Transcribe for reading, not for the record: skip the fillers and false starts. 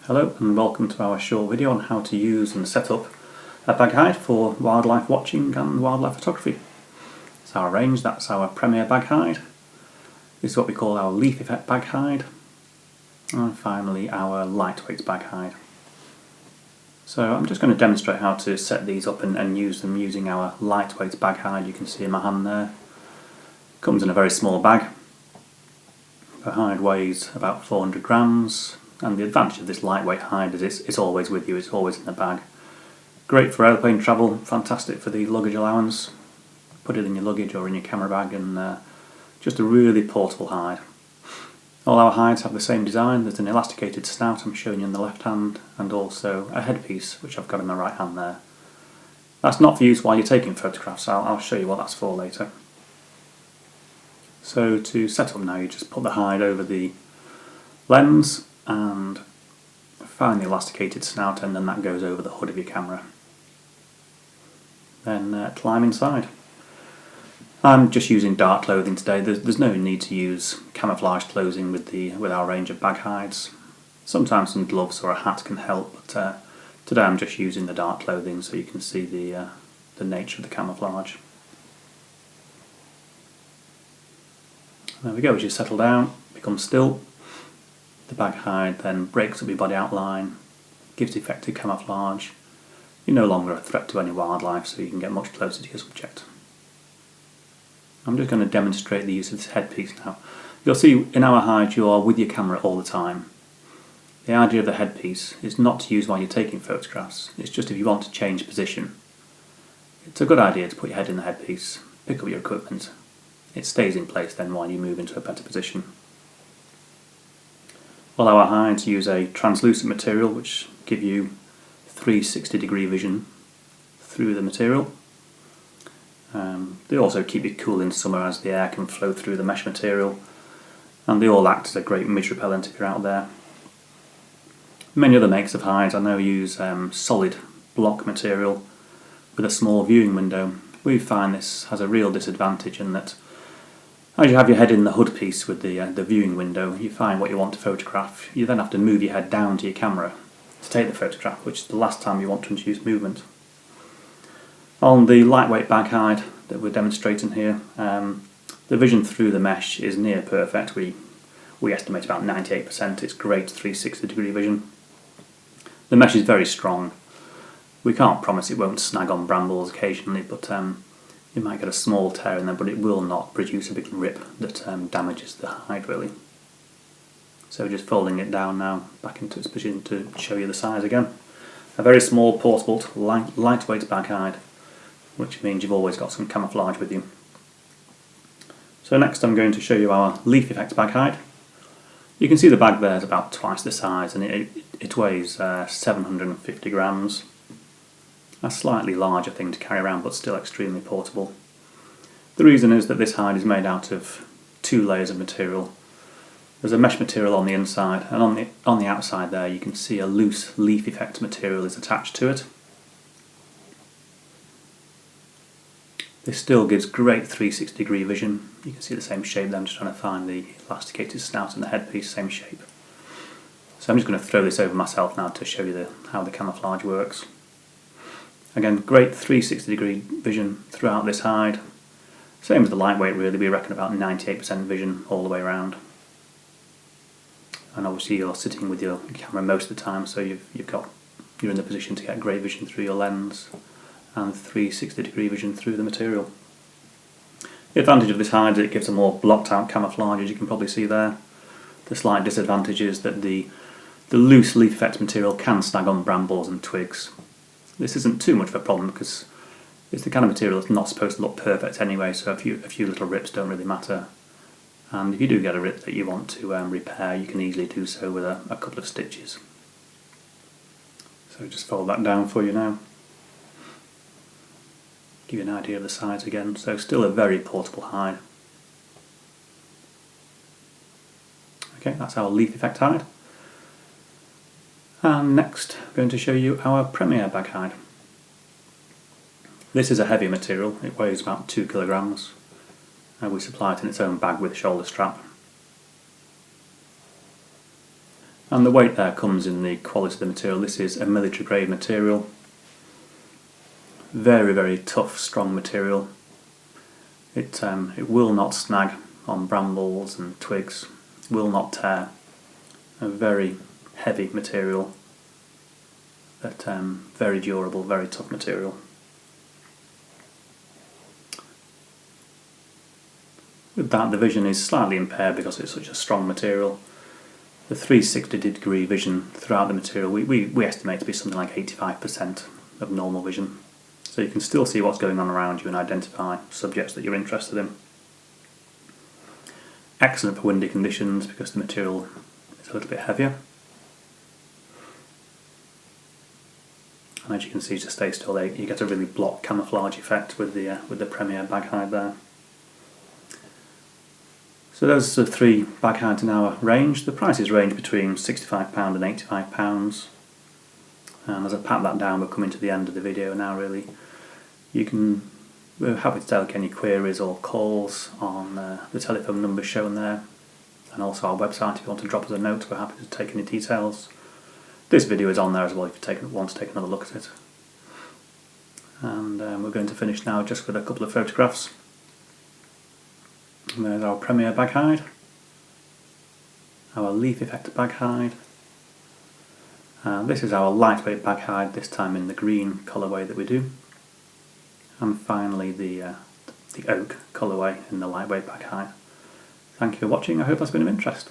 Hello and welcome to our short video on how to use and set up a bag hide for wildlife watching and wildlife photography. It's our range, that's our Premier bag hide. This is what we call our leaf effect bag hide. And finally our lightweight bag hide. So I'm just going to demonstrate how to set these up and use them using our lightweight bag hide. You can see in my hand there. It comes in a very small bag. The hide weighs about 400 grams. And the advantage of this lightweight hide is it's always with you, it's always in the bag. Great for airplane travel, fantastic for the luggage allowance. Put it in your luggage or in your camera bag, and just a really portable hide. All our hides have the same design. There's an elasticated snout I'm showing you in the left hand, and also a headpiece which I've got in my right hand there. That's not for use while you're taking photographs, I'll show you what that's for later. So to set up now, you just put the hide over the lens and find the elasticated snout end, and that goes over the hood of your camera. Then climb inside. I'm just using dark clothing today. There's no need to use camouflage clothing with our range of bag hides. Sometimes some gloves or a hat can help, but today I'm just using the dark clothing so you can see the nature of the camouflage. There we go. As you settle down, become still. The bag hide then breaks up your body outline, gives effective camouflage. You're no longer a threat to any wildlife, so you can get much closer to your subject. I'm just going to demonstrate the use of this headpiece now. You'll see in our hide you are with your camera all the time. The idea of the headpiece is not to use while you're taking photographs, it's just if you want to change position. It's a good idea to put your head in the headpiece, pick up your equipment. It stays in place then while you move into a better position. All our hides use a translucent material which give you 360-degree vision through the material. They also keep you cool in summer as the air can flow through the mesh material, and they all act as a great mist repellent if you're out there. Many other makes of hides I know use solid block material with a small viewing window. We find this has a real disadvantage in that as you have your head in the hood piece with the viewing window, you find what you want to photograph. You then have to move your head down to your camera to take the photograph, which is the last time you want to introduce movement. On the lightweight bag hide that we're demonstrating here, the vision through the mesh is near perfect. We estimate about 98%. It's great 360-degree vision. The mesh is very strong. We can't promise it won't snag on brambles occasionally, but you might get a small tear in there, but it will not produce a big rip that damages the hide really. So just folding it down now, back into its position to show you the size again. A very small, portable, lightweight bag hide, which means you've always got some camouflage with you. So next I'm going to show you our leaf effect bag hide. You can see the bag there is about twice the size, and it weighs 750 grams. A slightly larger thing to carry around, but still extremely portable. The reason is that this hide is made out of two layers of material. There's a mesh material on the inside, and on the outside there you can see a loose leaf effect material is attached to it. This still gives great 360-degree vision. You can see the same shape there. I'm just trying to find the elasticated snout and the headpiece, same shape. So I'm just going to throw this over myself now to show you how the camouflage works. Again, great 360-degree vision throughout this hide. Same as the lightweight really, we reckon about 98% vision all the way around. And obviously you're sitting with your camera most of the time, so you're in the position to get great vision through your lens and 360-degree vision through the material. The advantage of this hide is it gives a more blocked out camouflage, as you can probably see there. The slight disadvantage is that the loose leaf effect material can snag on brambles and twigs. This isn't too much of a problem because it's the kind of material that's not supposed to look perfect anyway, so a few little rips don't really matter. And if you do get a rip that you want to repair, you can easily do so with a couple of stitches. So just fold that down for you now. Give you an idea of the size again, so still a very portable hide. Okay, that's our leaf effect hide. And next I'm going to show you our Premier bag hide. This is a heavy material, it weighs about 2 kilograms. We supply it in its own bag with a shoulder strap. And the weight there comes in the quality of the material. This is a military grade material. Very, very tough, strong material. It will not snag on brambles and twigs, will not tear. A very heavy material, but very durable, very tough material. With that, the vision is slightly impaired because it's such a strong material. The 360-degree vision throughout the material we estimate to be something like 85% of normal vision. So you can still see what's going on around you and identify subjects that you're interested in. Excellent for windy conditions because the material is a little bit heavier. And as you can see, to stay still, you get a really block camouflage effect with the Premier bag hide there. So those are the 3 bag hides in our range. The prices range between £65 and £85. And as I pat that down, we're coming to the end of the video now really. We're happy to take any queries or calls on the telephone number shown there, and also our website if you want to drop us a note. We're happy to take any details. This video is on there as well if you want to take another look at it. And we're going to finish now just with a couple of photographs. And there's our Premier bag hide, our leaf effect bag hide, and this is our lightweight bag hide, this time in the green colourway that we do, and finally the oak colourway in the lightweight bag hide. Thank you for watching, I hope that's been of interest.